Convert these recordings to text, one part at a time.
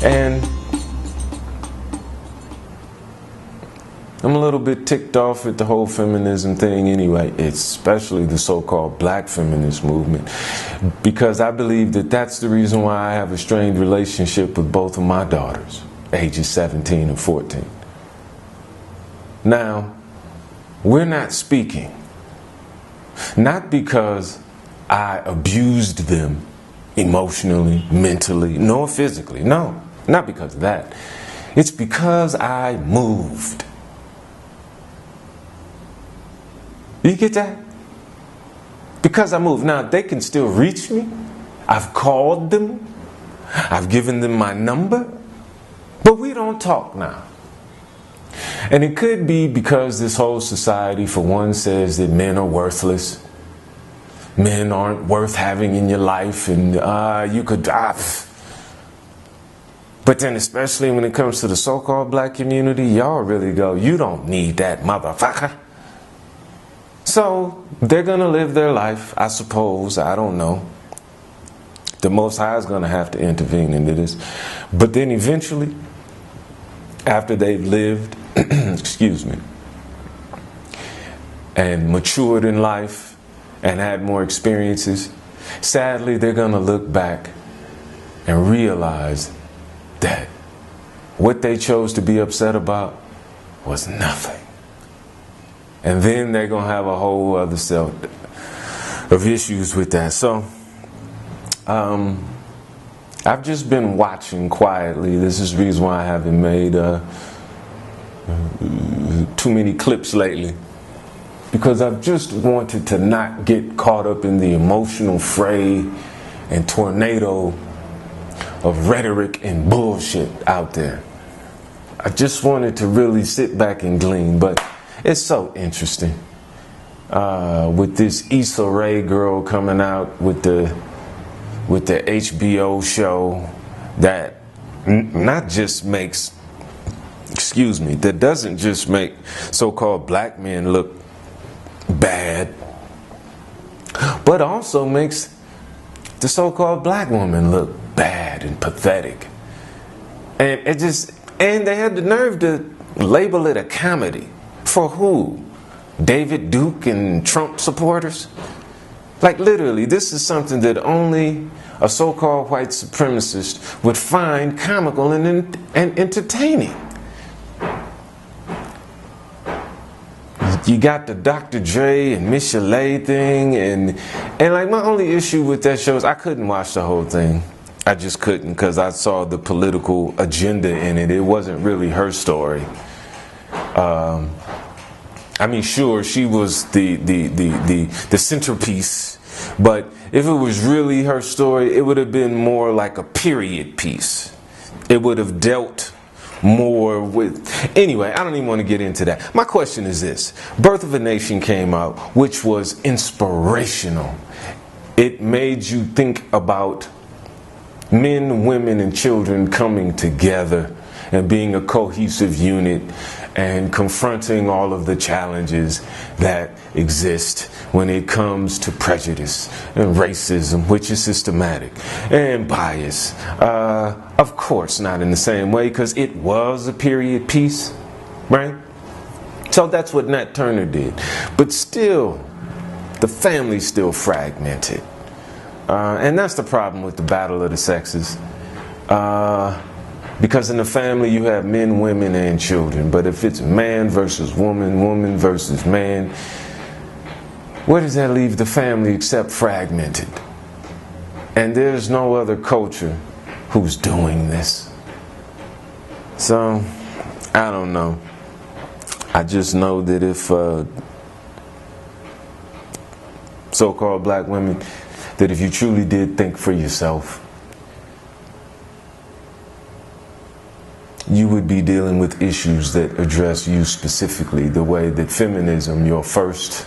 And I'm a little bit ticked off at the whole feminism thing anyway, especially the so-called black feminist movement, because I believe that that's the reason why I have a strained relationship with both of my daughters, ages 17 and 14. Now, we're not speaking, not because I abused them emotionally, mentally, nor physically. No, not because of that. It's because I moved. You get that? Because I moved. Now, they can still reach me. I've called them. I've given them my number. But we don't talk now. And it could be because this whole society, for one, says that men are worthless. Men aren't worth having in your life. And you could die. But then especially when it comes to the so-called black community, y'all really go, you don't need that motherfucker. So they're going to live their life, I suppose. I don't know. The Most High is going to have to intervene into this. But then eventually, after they've lived, excuse me, and matured in life and had more experiences, sadly, they're going to look back and realize that what they chose to be upset about was nothing. And then they're going to have a whole other set of issues with that. So, I've just been watching quietly. This is the reason why I haven't made too many clips lately. Because I've just wanted to not get caught up in the emotional fray and tornado of rhetoric and bullshit out there. I just wanted to really sit back and glean, but it's so interesting with this Issa Rae girl coming out with the HBO show that not just makes, that doesn't just make so-called black men look bad, but also makes the so-called black woman look bad and pathetic. And they had the nerve to label it a comedy. For who? David Duke and Trump supporters? Like literally, this is something that only a so-called white supremacist would find comical and entertaining. You got the Dr.Dre and Michelet thing, and like my only issue with that show is I couldn't watch the whole thing. I just couldn't, because I saw the political agenda in it. It wasn't really her story. I mean, sure, she was the centerpiece, but if it was really her story, it would have been more like a period piece. It would have dealt more with... Anyway, I don't even want to get into that. My question is this. Birth of a Nation came out, which was inspirational. It made you think about men, women, and children coming together and being a cohesive unit and confronting all of the challenges that exist when it comes to prejudice and racism, which is systematic, and bias. Of course, not in the same way, because it was a period piece, right? So that's what Nat Turner did. But still, the family's still fragmented. And that's the problem with the battle of the sexes. Because in the family you have men, women, and children. But if it's man versus woman, woman versus man, where does that leave the family except fragmented? And there's no other culture who's doing this. So, I don't know. I just know that if so-called black women, that if you truly did think for yourself, you would be dealing with issues that address you specifically, the way that feminism, your first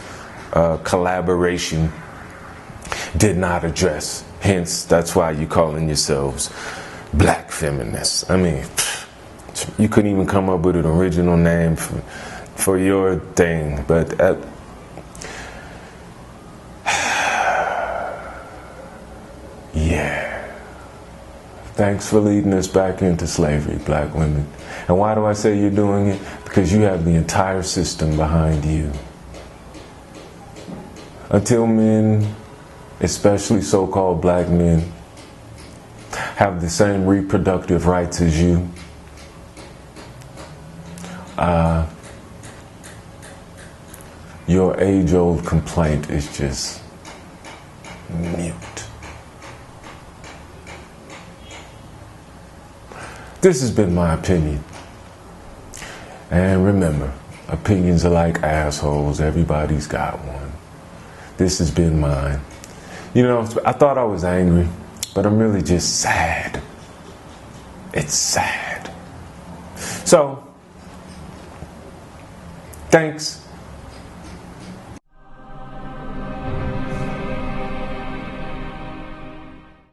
collaboration, did not address. Hence, that's why you're calling yourselves black feminists. I mean, you couldn't even come up with an original name for your thing, but yeah. Thanks for leading us back into slavery, black women. And why do I say you're doing it? Because you have the entire system behind you. Until men, especially so-called black men, have the same reproductive rights as you, your age-old complaint is just mute. This has been my opinion. And remember, opinions are like assholes. Everybody's got one. This has been mine. You know, I thought I was angry, but I'm really just sad. It's sad. So, thanks.